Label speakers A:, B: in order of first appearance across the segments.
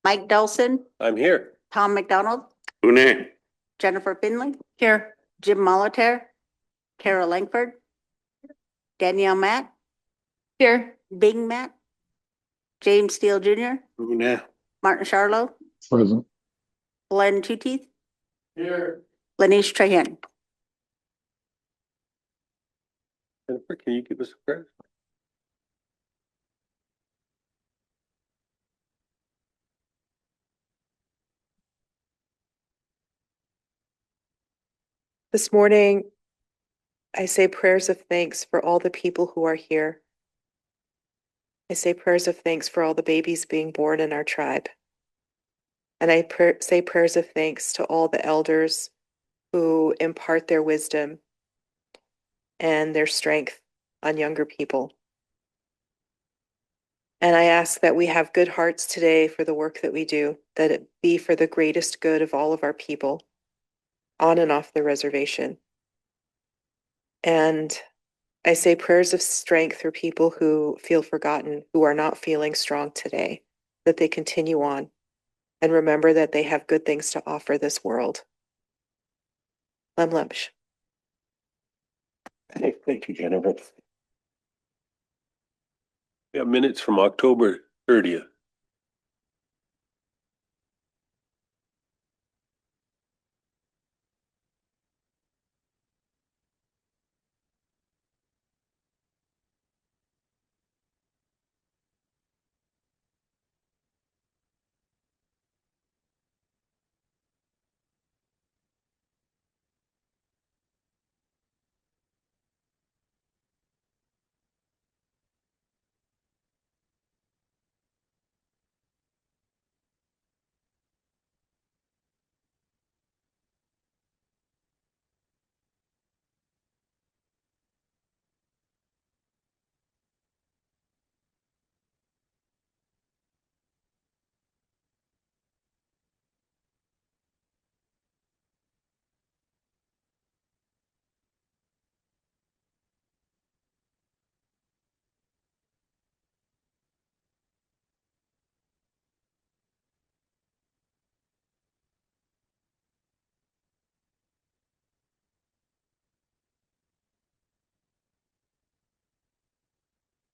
A: Mike Delson,
B: I'm here.
A: Tom McDonald,
C: Une.
A: Jennifer Finley. Here. Jim Molitor, Carol Langford, Danielle Matt,
D: Here.
A: Bing Matt, James Steele Jr.,
C: Une.
A: Martin Charlo,
E: Present.
A: Glenn Tooteeth,
B: Here.
A: Lanish Trahan.
B: Jennifer, can you give us a prayer?
D: This morning, I say prayers of thanks for all the people who are here. I say prayers of thanks for all the babies being born in our tribe. And I say prayers of thanks to all the elders who impart their wisdom and their strength on younger people. And I ask that we have good hearts today for the work that we do, that it be for the greatest good of all of our people on and off the reservation. And I say prayers of strength for people who feel forgotten, who are not feeling strong today, that they continue on and remember that they have good things to offer this world. Lemlemsh.
C: Hey, thank you, Jennifer.
B: We have minutes from October 30th.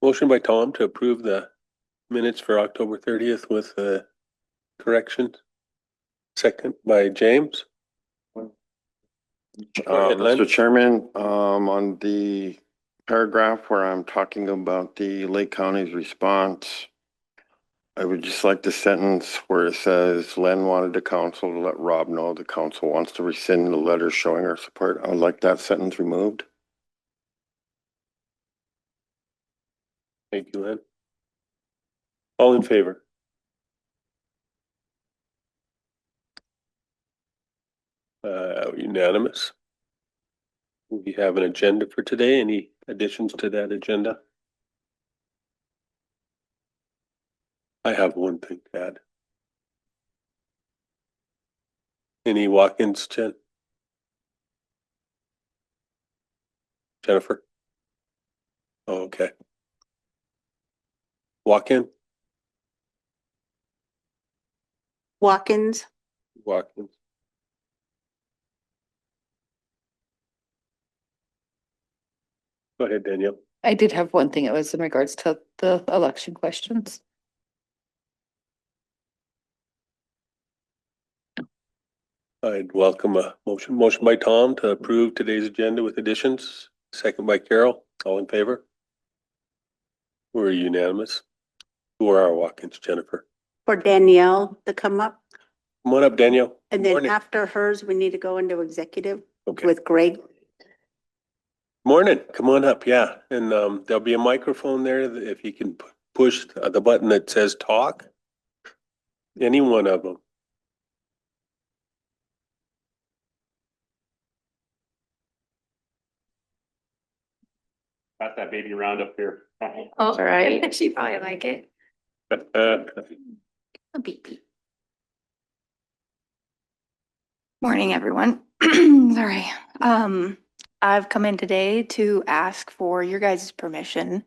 B: Motion by Tom to approve the minutes for October 30th with corrections. Second by James. Go ahead, Len.
C: Mr. Chairman, on the paragraph where I'm talking about the Lake County's response, I would just like the sentence where it says Len wanted the council to let Rob know the council wants to rescind the letter showing our support. I would like that sentence removed.
B: Thank you, Len. All in favor? Unanimous. We have an agenda for today. Any additions to that agenda? I have one thing to add. Any walk-ins, Jennifer? Oh, okay. Walk-in?
A: Watkins,
B: Walk-ins. Go ahead, Danielle.
F: I did have one thing. It was in regards to the election questions.
B: I'd welcome a motion. Motion by Tom to approve today's agenda with additions. Second by Carol. All in favor? We're unanimous. Who are our walk-ins, Jennifer?
A: for Danielle to come up.
B: Come on up, Danielle.
A: And
B: Good
A: then
B: morning.
A: after hers, we need to go into executive
B: Okay.
A: with Greg.
B: Morning. Come on up. Yeah. And there'll be a microphone there that if you can push the button that says talk. Any one of them.
C: Got that baby round up here.
F: Oh, all right. She probably like it.
A: A beep beep.
G: Morning, everyone. Sorry. I've come in today to ask for your guys' permission.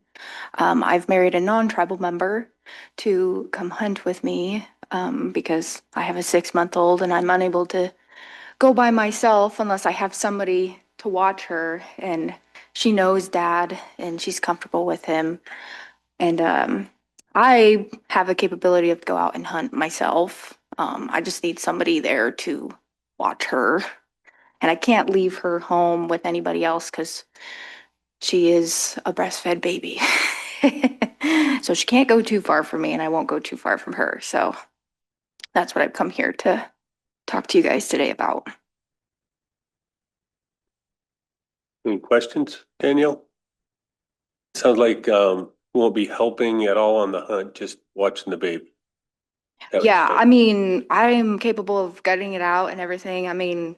G: I've married a non-tribal member to come hunt with me because I have a 6-month-old and I'm unable to go by myself unless I have somebody to watch her. And she knows dad and she's comfortable with him. And I have the capability of go out and hunt myself. I just need somebody there to watch her. And I can't leave her home with anybody else because she is a breastfed baby. So she can't go too far from me and I won't go too far from her. So that's what I've come here to talk to you guys today about.
B: Any questions, Danielle? Sounds like we won't be helping at all on the hunt, just watching the baby. That was
G: Yeah,
B: it.
G: I mean, I am capable of gutting it out and everything. I mean,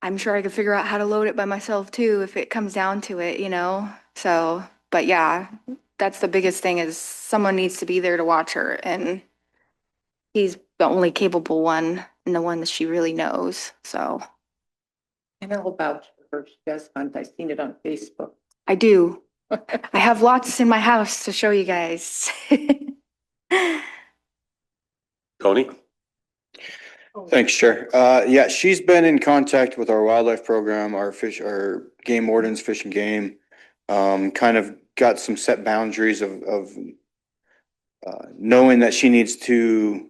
G: I'm sure I could figure out how to load it by myself too if it comes down to it, you know? So, but yeah, that's the biggest thing is someone needs to be there to watch her and he's the only capable one and the one that she really knows. So
E: I know about her. She does hunt. I've seen it on Facebook.
G: I do. I have lots in my house to show you guys.
B: Tony?
H: Thanks, Chair. Yeah, she's been in contact with our wildlife program, our game wardens, Fish and Game. Kind of got some set boundaries of knowing that she needs to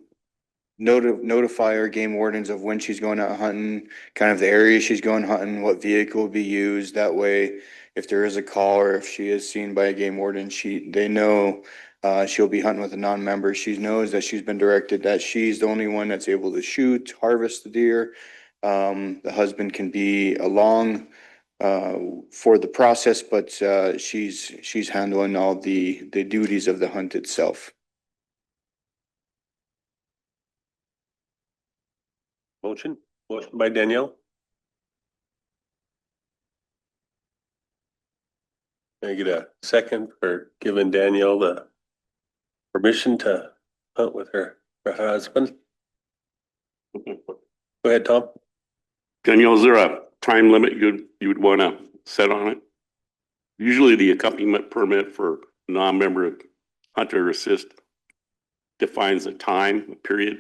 H: notify our game wardens of when she's going out hunting, kind of the area she's going hunting, what vehicle will be used. That way, if there is a call or if she is seen by a game warden, they know she'll be hunting with a non-member. She knows that she's been directed that she's the only one that's able to shoot, harvest the deer. The husband can be along for the process, but she's handling all the duties of the hunt itself.
B: Motion by Danielle. Can I get a second for giving Danielle the permission to hunt with her husband? Go ahead, Tom.
I: Danielle, is there a time limit you would want to set on it? Usually the accompaniment permit for non-member hunter assist defines a time, a period.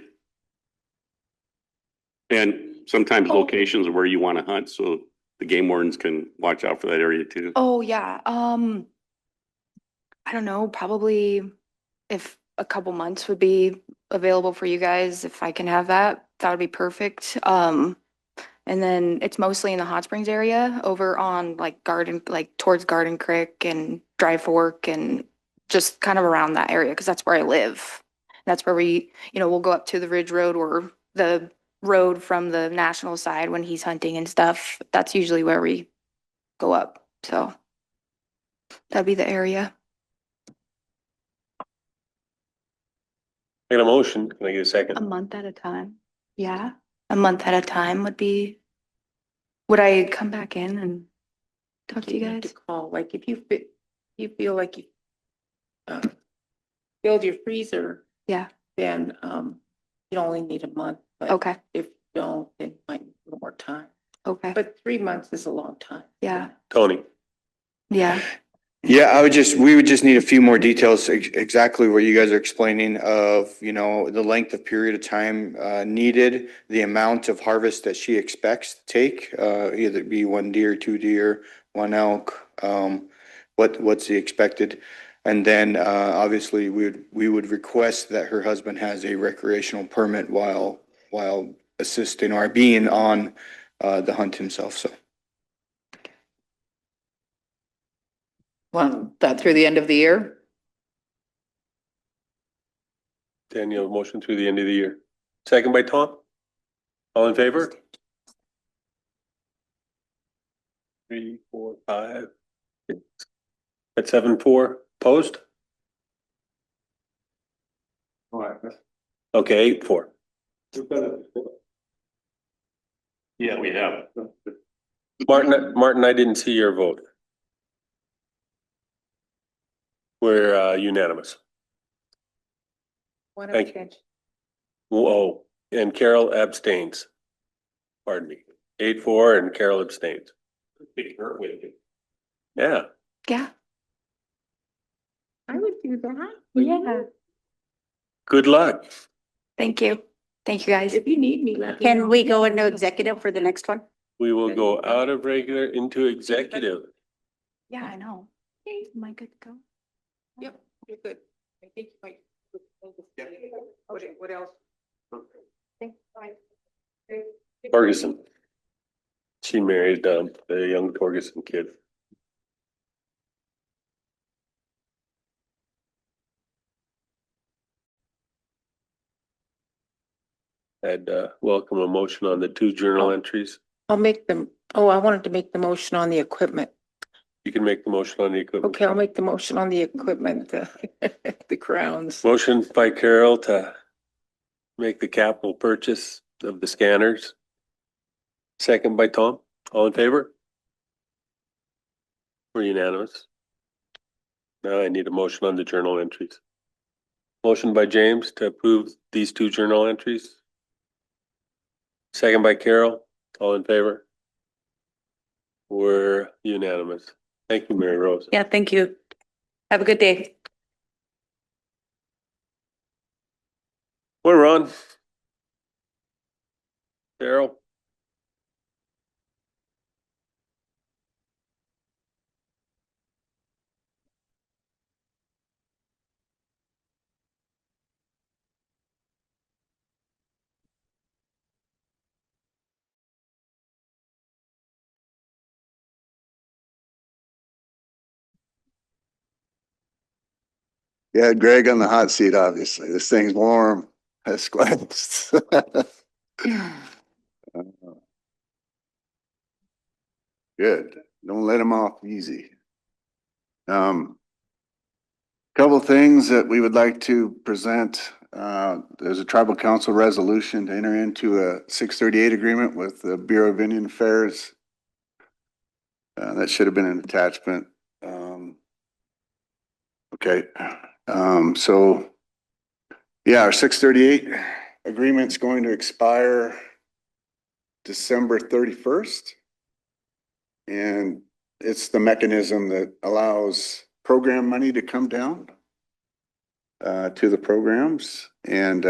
I: And sometimes locations of where you want to hunt, so the game wardens can watch out for that area too.
G: Oh yeah. I don't know, probably if a couple months would be available for you guys, if I can have that, that would be perfect. And then it's mostly in the Hot Springs area over on like towards Garden Creek and Dry Fork and just kind of around that area because that's where I live. That's where we'll go up to the Ridge Road or the road from the national side when he's hunting and stuff. That's usually where we go up. So that'd be the area.
B: I got a motion. Can I get a
G: A
B: second?
G: month at a time. Yeah, a month at a time would be. Would I come back in and talk to you
E: need
G: guys?
E: to call, like if you feel like you uh, filled your freezer,
G: Yeah,
E: then you only need a month. But
G: okay,
E: if you don't, then you might need a little more time.
G: okay,
E: But 3 months is a long time.
G: yeah,
B: Tony?
G: yeah,
H: Yeah, we would just need a few more details, exactly what you guys are explaining of, the length of period of time needed, the amount of harvest that she expects to take, either be 1 deer, 2 deer, 1 elk, what's the expected? And then, obviously, we would request that her husband has a recreational permit while assisting or being on the hunt himself, so.
F: Want that through the end of the year?
B: Danielle, motion through the end of the year. Second by Tom? All in favor? 3, 4, 5. At 7-4, opposed? Okay, 8-4.
I: Yeah, we have.
B: Martin, I didn't see your vote. We're unanimous.
E: One
B: Thank you.
E: abstention.
B: Oh, and Carol abstains. Pardon me. 8-4 and Carol abstains. Yeah.
G: yeah.
E: I would do that.
G: Yeah.
B: Good luck.
G: Thank you. Thank you, guys.
E: If you need me, let me know.
A: Can we go into executive for the next one?
B: We will go out of regular into executive.
G: Yeah, I know. Am I good to go?
E: Yep, you're good. I think you might. What else?
B: Ferguson. She married the young Ferguson kid. I'd welcome a motion on the 2 journal entries.
E: I'll make them, I wanted to make the motion on the equipment.
B: You can make the motion on the equipment.
E: Okay, I'll make the motion on the equipment, the crowns.
B: Motion by Carol to make the capital purchase of the scanners. Second by Tom. All in favor? We're unanimous. Now I need a motion on the journal entries. Motion by James to approve these 2 journal entries. Second by Carol. All in favor? We're unanimous. Thank you, Mary Rose.
D: Yeah, thank you. Have a good day.
B: We're on. Carol.
J: Yeah, Greg on the hot seat, obviously. This thing's warm. That's squeezed. Good. Don't let them off easy. Couple things that we would like to present. There's a tribal council resolution to enter into a 638 agreement with the Bureau of Indian Affairs. That should have been an attachment. Okay. So yeah, our 638 agreement's going to expire December 31st. And it's the mechanism that allows program money to come down to the programs, and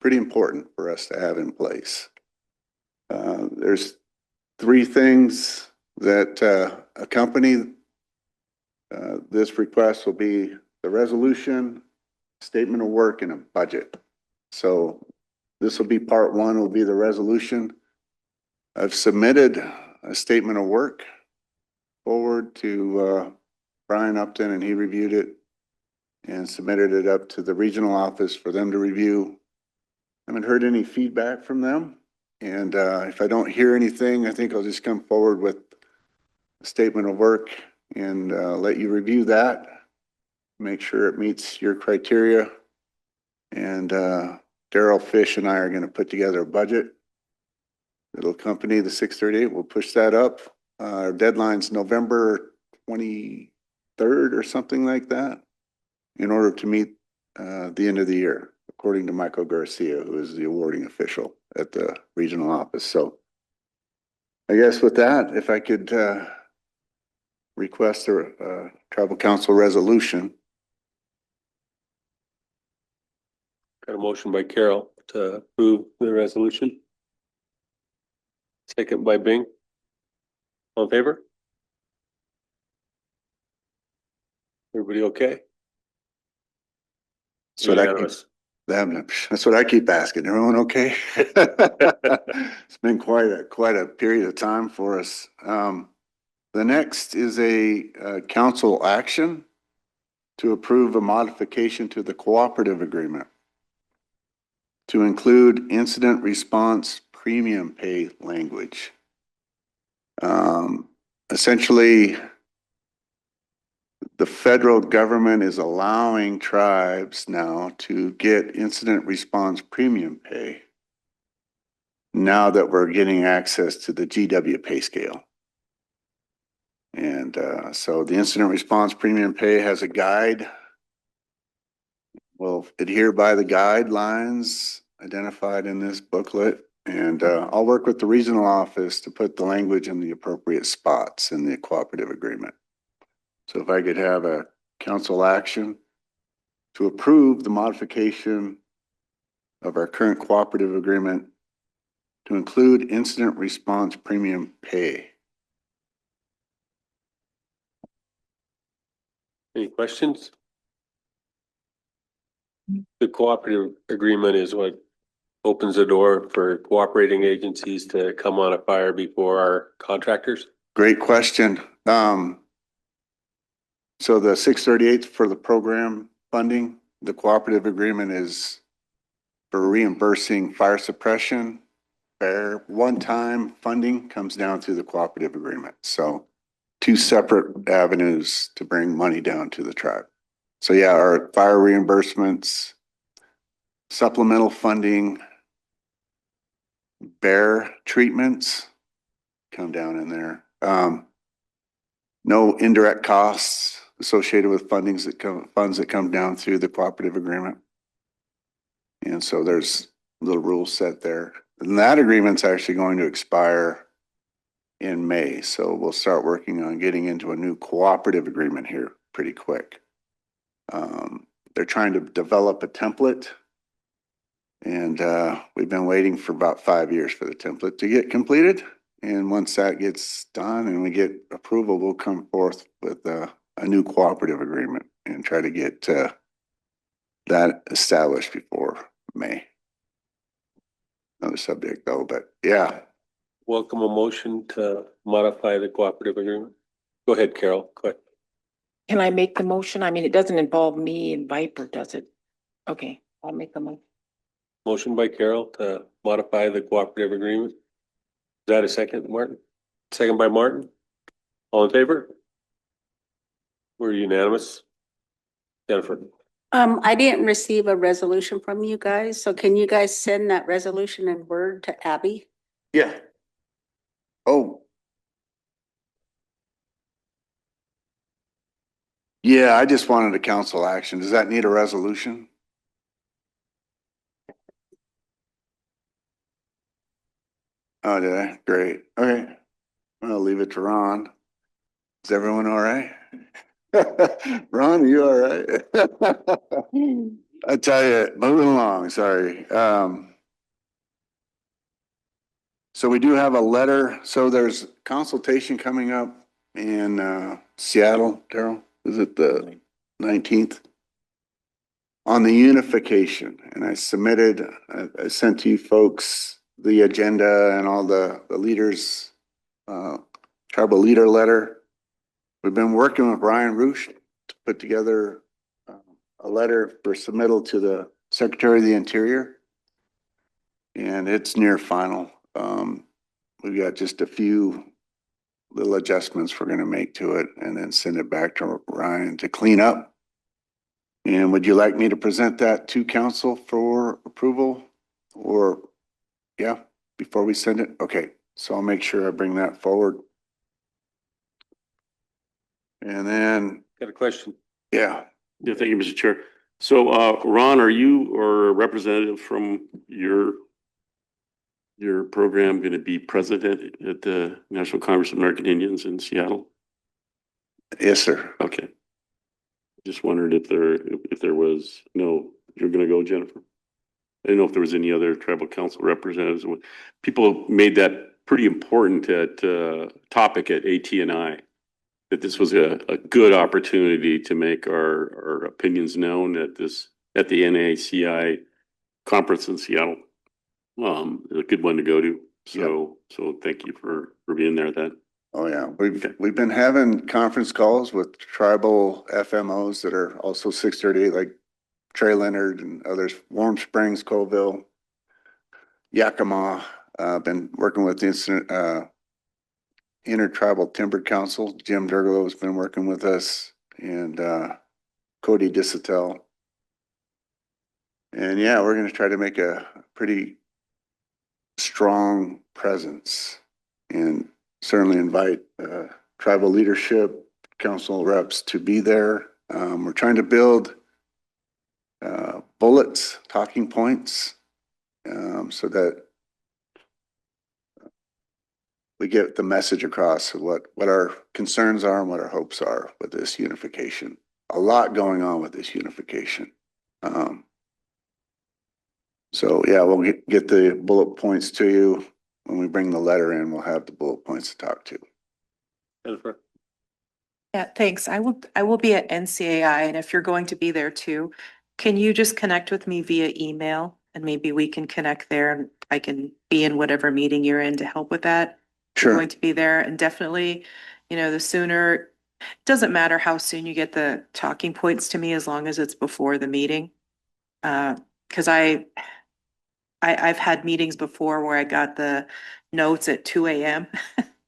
J: pretty important for us to have in place. There's 3 things that accompany this request. Will be the resolution, statement of work, and a budget. So this will be part 1, will be the resolution. I've submitted a statement of work forward to Brian Upton, and he reviewed it and submitted it up to the regional office for them to review. I haven't heard any feedback from them, and if I don't hear anything, I think I'll just come forward with a statement of work and let you review that, make sure it meets your criteria. And Daryl Fish and I are going to put together a budget that'll accompany the 638. We'll push that up. Our deadline's November 23rd or something like that, in order to meet the end of the year, according to Michael Garcia, who is the awarding official at the regional office. So I guess with that, if I could request a tribal council resolution.
B: Got a motion by Carol to approve the resolution. Second by Bing. All in favor? Everybody okay?
J: So that
B: Unanimous.
J: that's what I keep asking. Everyone okay? It's been quite a period of time for us. The next is a council action to approve a modification to the cooperative agreement to include incident response premium pay language. Essentially, the federal government is allowing tribes now to get incident response premium pay now that we're getting access to the GW pay scale. And so the incident response premium pay has a guide. We'll adhere by the guidelines identified in this booklet, and I'll work with the regional office to put the language in the appropriate spots in the cooperative agreement. So if I could have a council action to approve the modification of our current cooperative agreement to include incident response premium pay.
B: Any questions? The cooperative agreement is what opens the door for cooperating agencies to come on a fire before our contractors?
J: Great question. So the 638 for the program funding, the cooperative agreement is for reimbursing fire suppression. Fair one-time funding comes down through the cooperative agreement. So two separate avenues to bring money down to the tribe. So yeah, our fire reimbursements, supplemental funding, bear treatments come down in there. No indirect costs associated with funds that come down through the cooperative agreement. And so there's little rules set there. And that agreement's actually going to expire in May. So we'll start working on getting into a new cooperative agreement here pretty quick. They're trying to develop a template. And we've been waiting for about 5 years for the template to get completed. And once that gets done and we get approval, we'll come forth with a new cooperative agreement and try to get that established before May. Another subject though, but yeah.
B: Welcome a motion to modify the cooperative agreement. Go ahead, Carol. Go ahead.
E: Can I make the motion? I mean, it doesn't involve me and Viper, does it? Okay, I'll make the motion.
B: Motion by Carol to modify the cooperative agreement. Is that a second, Martin? Second by Martin. All in favor? We're unanimous. Jennifer.
A: I didn't receive a resolution from you guys, so can you guys send that resolution in Word to Abby?
J: Yeah. Oh. Yeah, I just wanted a council action. Does that need a resolution? Oh, did I? Great. Okay. I'll leave it to Ron. Is everyone all right? Ron, are you all right? I tell you, moving along, sorry. So we do have a letter. So there's consultation coming up in Seattle, Daryl. Is it the 19th? On the unification. And I sent to you folks the agenda and all the leaders, tribal leader letter. We've been working with Brian Roosh to put together a letter for submittal to the Secretary of the Interior. And it's near final. We've got just a few little adjustments we're going to make to it and then send it back to Ryan to clean up. And would you like me to present that to council for approval or yeah, before we send it? Okay, so I'll make sure I bring that forward. And then,
B: Got a question?
J: yeah.
I: Yeah, thank you, Mr. Chair. So, Ron, are you or a representative from your program going to be president at the National Congress of American Indians in Seattle?
J: Yes, sir.
I: Okay. Just wondered if there was, no, you're going to go, Jennifer? I didn't know if there was any other tribal council representatives. People made that pretty important topic at AT&I, that this was a good opportunity to make our opinions known at the NACI conference in Seattle. A good one to go to. So thank you for being there then.
J: Oh yeah, we've been having conference calls with tribal FMOs that are also 638, like Trey Leonard and others, Warm Springs, Colville, Yakima. Been working with the Intertribal Timber Council. Jim Durgalo has been working with us, and Cody Disatel. And yeah, we're going to try to make a pretty strong presence and certainly invite tribal leadership, council reps to be there. We're trying to build bullets, talking points, so that we get the message across of what our concerns are and what our hopes are with this unification. A lot going on with this unification. So, yeah, we'll get the bullet points to you. When we bring the letter in, we'll have the bullet points to talk to.
B: Jennifer?
D: Yeah, thanks. I will be at NCAI, and if you're going to be there too, can you just connect with me via email? And maybe we can connect there and I can be in whatever meeting you're in to help with that. If you're
J: Sure.
D: going to be there, and definitely, the sooner, doesn't matter how soon you get the talking points to me as long as it's before the meeting. Cause I've had meetings before where I got the notes at 2 AM.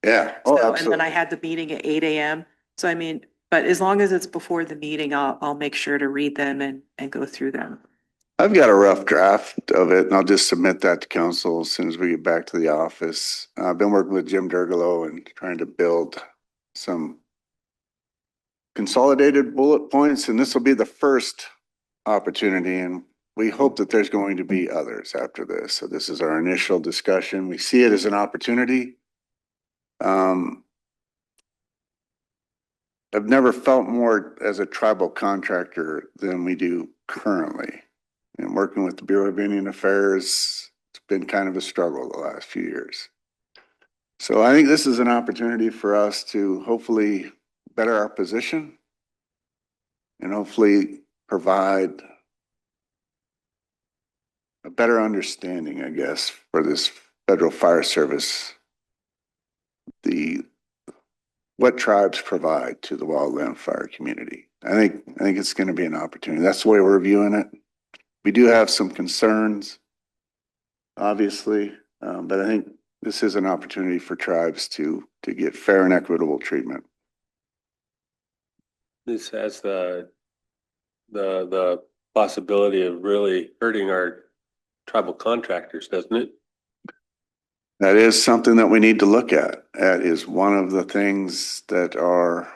J: Yeah. Oh,
D: So, and then I
J: absolutely.
D: had the meeting at 8 AM. So I mean, but as long as it's before the meeting, I'll make sure to read them and go through them.
J: I've got a rough draft of it and I'll just submit that to council as soon as we get back to the office. I've been working with Jim Durgalo and trying to build some consolidated bullet points, and this will be the first opportunity, and we hope that there's going to be others after this. So this is our initial discussion. We see it as an opportunity. I've never felt more as a tribal contractor than we do currently. And working with the Bureau of Indian Affairs, it's been kind of a struggle the last few years. So I think this is an opportunity for us to hopefully better our position and hopefully provide a better understanding, I guess, for this federal fire service, what tribes provide to the wildland fire community. I think it's going to be an opportunity. That's the way we're viewing it. We do have some concerns, obviously, but I think this is an opportunity for tribes to get fair and equitable treatment.
B: This has the possibility of really hurting our tribal contractors, doesn't it?
J: That is something that we need to look at. That is one of the things that are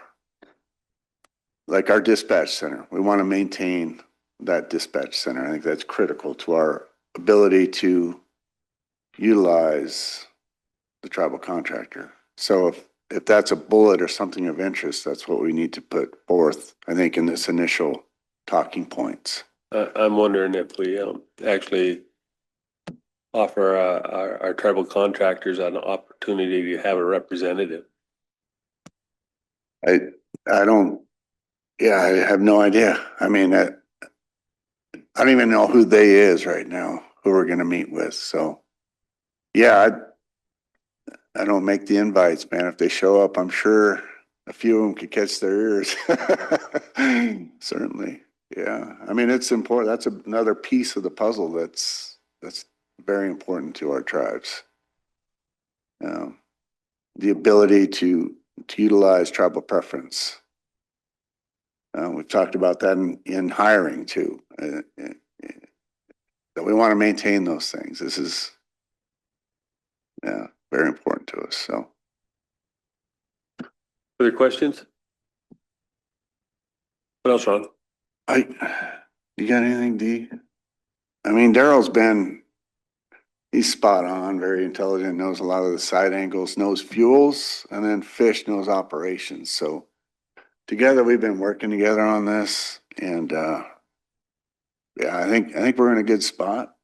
J: like our dispatch center. We want to maintain that dispatch center. I think that's critical to our ability to utilize the tribal contractor. So if that's a bullet or something of interest, that's what we need to put forth, I think, in this initial talking points.
B: I'm wondering if we actually offer our tribal contractors an opportunity to have a representative.
J: I don't, yeah, I have no idea. I mean, I don't even know who they is right now, who we're going to meet with. So yeah, I don't make the invites, man. If they show up, I'm sure a few of them could catch their ears. Certainly. Yeah. I mean, it's important. That's another piece of the puzzle that's very important to our tribes. The ability to utilize tribal preference. We've talked about that in hiring too. That we want to maintain those things. This is, yeah, very important to us. So.
B: Other questions? What else, Ron?
J: You got anything, D? I mean, he's spot on, very intelligent, knows a lot of the side angles, knows fuels, and then Fish knows operations. So together we've been working together on this, and yeah, I think we're in a good spot.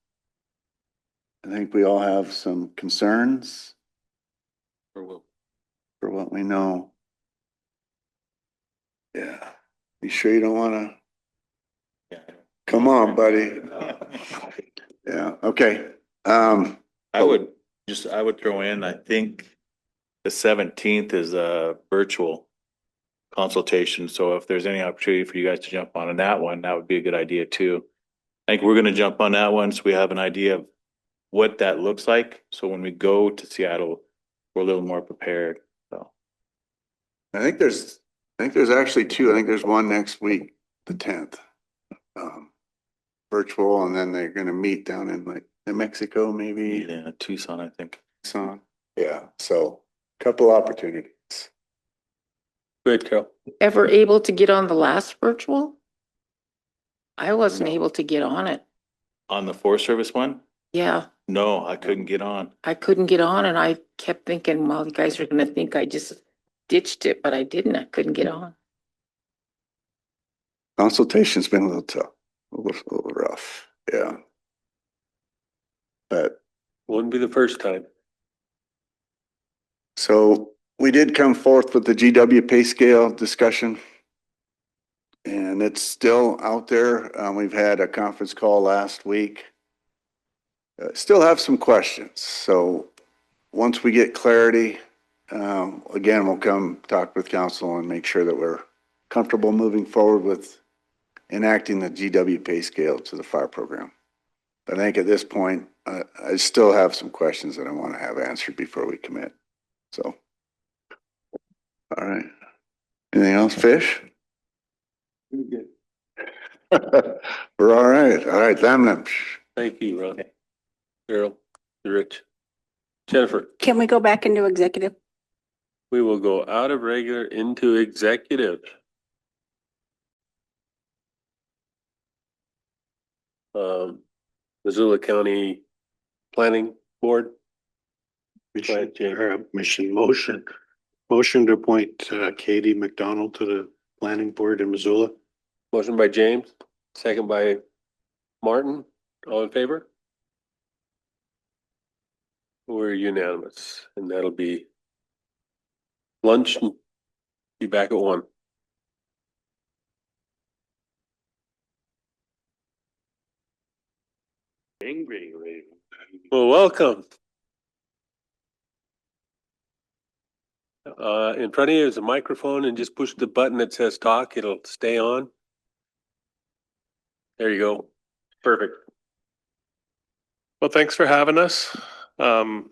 J: I think we all have some concerns for what we know. Yeah. You sure you don't want to? Come on, buddy. Yeah, okay.
K: I would throw in, I think the 17th is a virtual consultation. So if there's any opportunity for you guys to jump on that one, that would be a good idea too. I think we're going to jump on that one so we have an idea of what that looks like. So when we go to Seattle, we're a little more prepared. So
J: I think there's actually two. I think there's one next week, the 10th. Virtual, and then they're gonna meet down in like New Mexico, maybe.
K: yeah, Tucson, I think.
J: Tucson. Yeah, so couple opportunities.
B: Good, Carol.
E: Ever able to get on the last virtual? I wasn't able to get on it.
K: On the Forest Service one?
E: Yeah,
K: No, I couldn't get on.
E: I couldn't get on and I kept thinking, well, you guys are gonna think I just ditched it, but I didn't. I couldn't get on.
J: Consultation's been a little tough, a little rough. Yeah. but
B: Wouldn't be the first time.
J: so we did come forth with the GW pay scale discussion. And it's still out there. We've had a conference call last week. Still have some questions. So once we get clarity, again, we'll come talk with council and make sure that we're comfortable moving forward with enacting the GW pay scale to the fire program. But I think at this point, I still have some questions that I want to have answered before we commit. So, all right. Anything else, Fish?
B: Good.
J: We're all right. All right, Lamb.
B: Thank you, Ron. Carol, Rich. Jennifer,
A: Can we go back into executive?
B: we will go out of regular into executive. Missoula County Planning Board.
L: Mission,
B: Jay.
L: or motion to appoint Katie McDonald to the planning board in Missoula.
B: Motion by James, second by Martin. All in favor? We're unanimous, and that'll be lunch. And be back at 1.
L: Angry.
B: Well, welcome. In front of you is a microphone, and just push the button that says talk. It'll stay on. There you go. Perfect.
M: Well, thanks for having us. I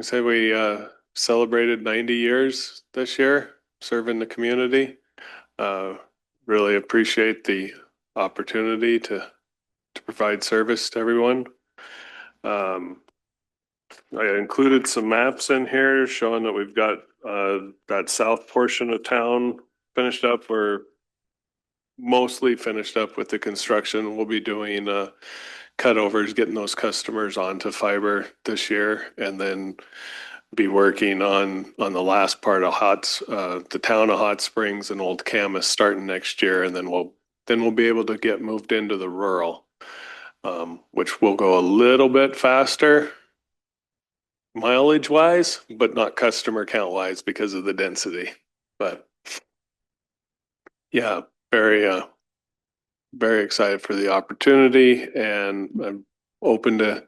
M: say we celebrated 90 years this year serving the community. Really appreciate the opportunity to provide service to everyone. I included some maps in here showing that we've got that south portion of town finished up. We're mostly finished up with the construction. We'll be doing cutovers, getting those customers onto fiber this year, and then be working on the last part of the town of Hot Springs and Old Camas starting next year, and then we'll be able to get moved into the rural, which will go a little bit faster mileage wise, but not customer count wise because of the density. But yeah, very excited for the opportunity, and I'm open to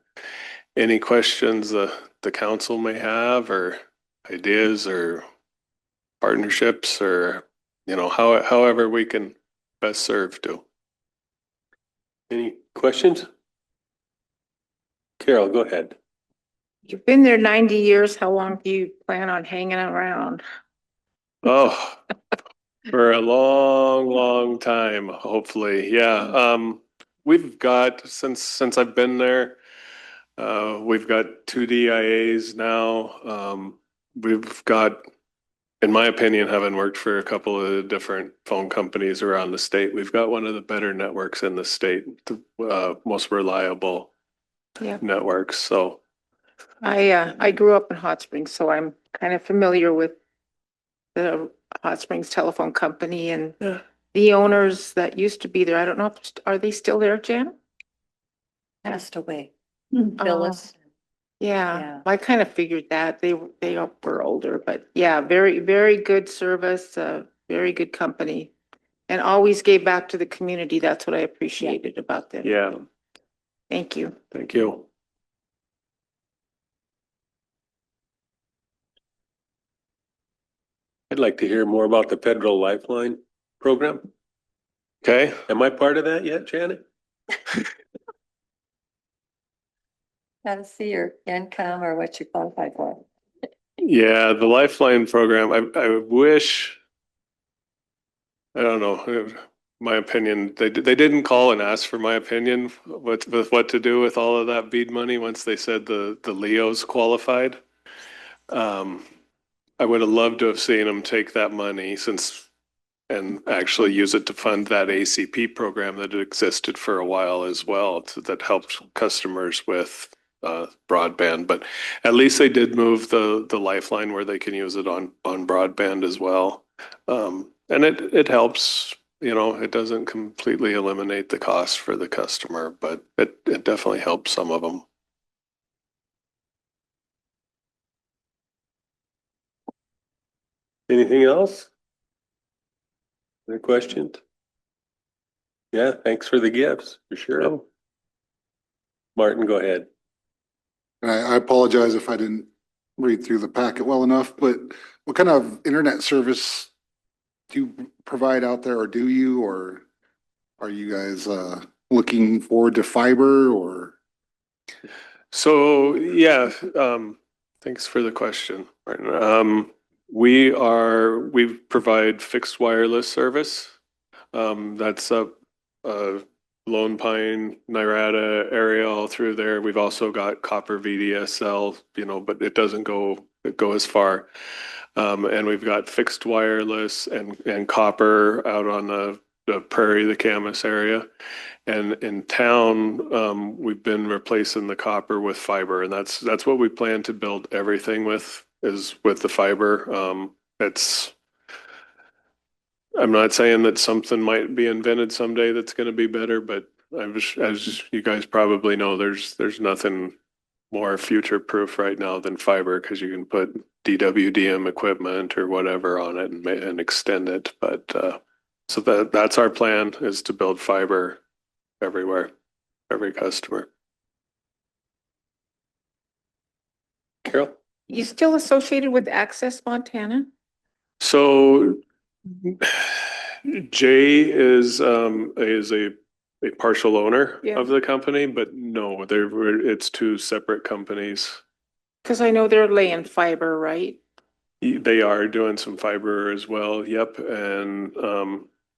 M: any questions the council may have, or ideas, or partnerships, or however we can best serve to.
B: Any questions? Carol, go ahead.
E: You've been there 90 years. How long do you plan on hanging around?
M: Oh, for a long time, hopefully. Yeah. We've got, since I've been there, we've got 2 DIAs now. We've got, in my opinion, having worked for a couple of different phone companies around the state, we've got one of the better networks in the state, the most reliable networks. So
E: I grew up in Hot Springs, so I'm kind of familiar with the Hot Springs Telephone Company and the owners that used to be there. I don't know are they still there, Jan?
F: Passed away.
E: Phyllis. Yeah, I kind of figured that they were older, but yeah, very, very good service, very good company, and always gave back to the community. That's what I appreciated about them.
M: yeah,
E: Thank you.
M: thank you.
B: I'd like to hear more about the federal lifeline program.
M: Okay.
B: Am I part of that yet, Janet?
F: Gotta see your income or what you qualify for.
M: Yeah, the Lifeline program, I wish, I don't know, my opinion, they didn't call and ask for my opinion with what to do with all of that bead money once they said the Leos qualified. I would have loved to have seen them take that money and actually use it to fund that ACP program that existed for a while as well, that helped customers with broadband. But at least they did move the Lifeline where they can use it on broadband as well. And it helps, it doesn't completely eliminate the cost for the customer, but it definitely helps some of them.
B: Anything else? Other questions? Yeah, thanks for the gifts, for sure. Martin, go ahead.
J: I apologize if I didn't read through the packet well enough, but what kind of internet service do you provide out there, or do you, or are you guys looking forward to fiber, or?
M: So, yeah, thanks for the question, Martin. We provide fixed wireless service. That's up, Lone Pine, Nirada area all through there. We've also got copper VDSL, but it doesn't go as far. And we've got fixed wireless and copper out on the prairie, the Camas area. And in town, we've been replacing the copper with fiber, and that's what we plan to build everything with, is with the fiber. I'm not saying that something might be invented someday that's going to be better, but as you guys probably know, there's nothing more future proof right now than fiber, because you can put DWDM equipment or whatever on it and extend it. But so that's our plan, is to build fiber everywhere, every customer. Carol?
E: You still associated with Access Montana?
M: So Jay is a partial owner
E: Yeah.
M: of the company, but no, it's two separate companies.
E: Because I know they're laying fiber, right?
M: They are doing some fiber as well. Yep. And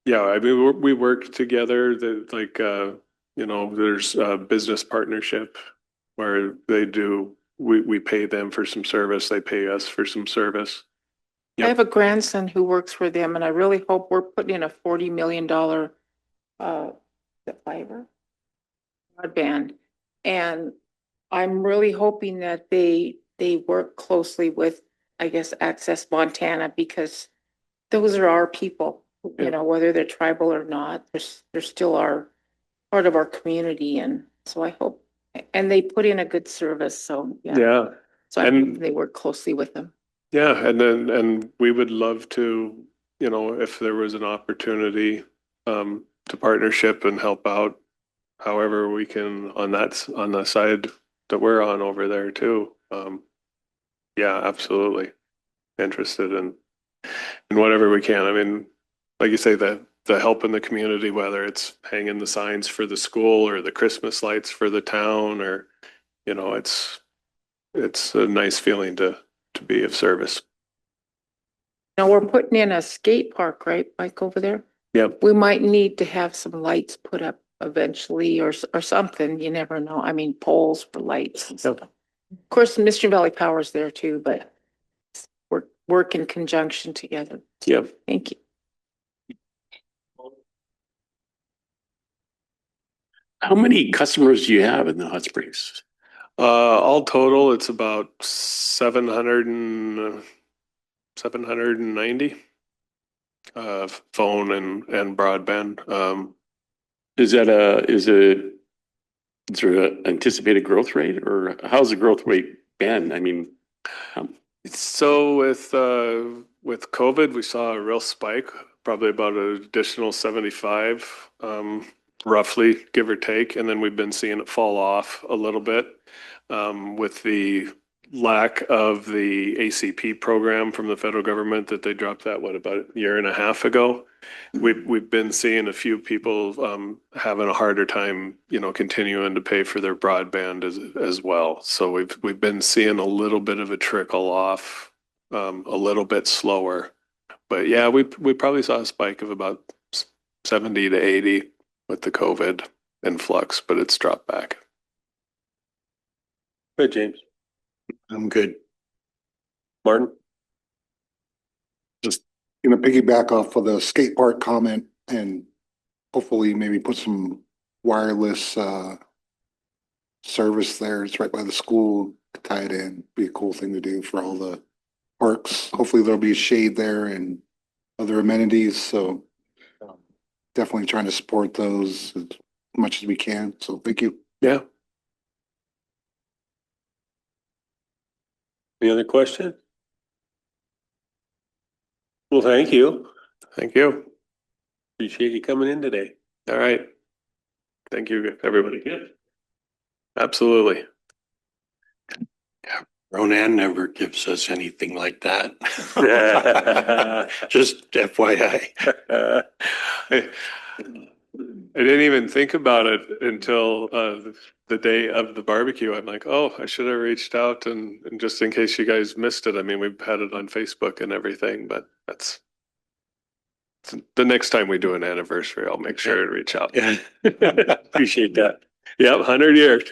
M: yeah, I mean, we work together. That there's a business partnership where we pay them for some service. They pay us for some service.
E: I have a grandson who works for them, and I really hope we're putting in a $40 million the fiber broadband. And I'm really hoping that they work closely with, I guess, Access Montana, because those are our people, whether they're tribal or not, they're still part of our community. And so I hope, and they put in a good service. So,
M: Yeah.
E: So I hope they work closely with them.
M: Yeah. And we would love to, if there was an opportunity to partnership and help out however we can on the side that we're on over there too. Yeah, absolutely. Interested in whatever we can. I mean, like you say, the help in the community, whether it's hanging the signs for the school or the Christmas lights for the town, or it's a nice feeling to be of service.
E: Now we're putting in a skate park, right, Mike, over there?
M: Yep.
E: We might need to have some lights put up eventually, or something. You never know. I mean, poles for lights and stuff. Of course, Mission Valley Power's there too, but work in conjunction together.
M: Yep.
E: Thank you.
I: How many customers do you have in the Hot Springs?
M: All total, it's about 790 phone and broadband.
I: Is there an anticipated growth rate, or how's the growth rate been? I mean,
M: So with COVID, we saw a real spike, probably about an additional 75, roughly, give or take, and then we've been seeing it fall off a little bit with the lack of the ACP program from the federal government that they dropped that about a year and a half ago. We've been seeing a few people having a harder time, continuing to pay for their broadband as well. So we've been seeing a little bit of a trickle off, a little bit slower. But yeah, we probably saw a spike of about 70 to 80 with the COVID influx, but it's dropped back. Good, James.
L: I'm good.
M: Martin?
J: Just gonna piggyback off of the skate park comment and hopefully maybe put some wireless service there. It's right by the school, tie it in. Be a cool thing to do for all the parks. Hopefully there'll be shade there and other amenities. So definitely trying to support those as much as we can. So thank you.
M: Yeah. Any other question?
B: Well, thank you.
M: Thank you.
B: Appreciate you coming in today.
M: All right. Thank you, everybody. Absolutely.
L: Ronan never gives us anything like that. Just FYI.
M: I didn't even think about it until the day of the barbecue. I'm like, oh, I should have reached out and just in case you guys missed it. I mean, we've had it on Facebook and everything, but that's the next time we do an anniversary, I'll make sure to reach out.
B: Appreciate that.
M: Yep, 100 years.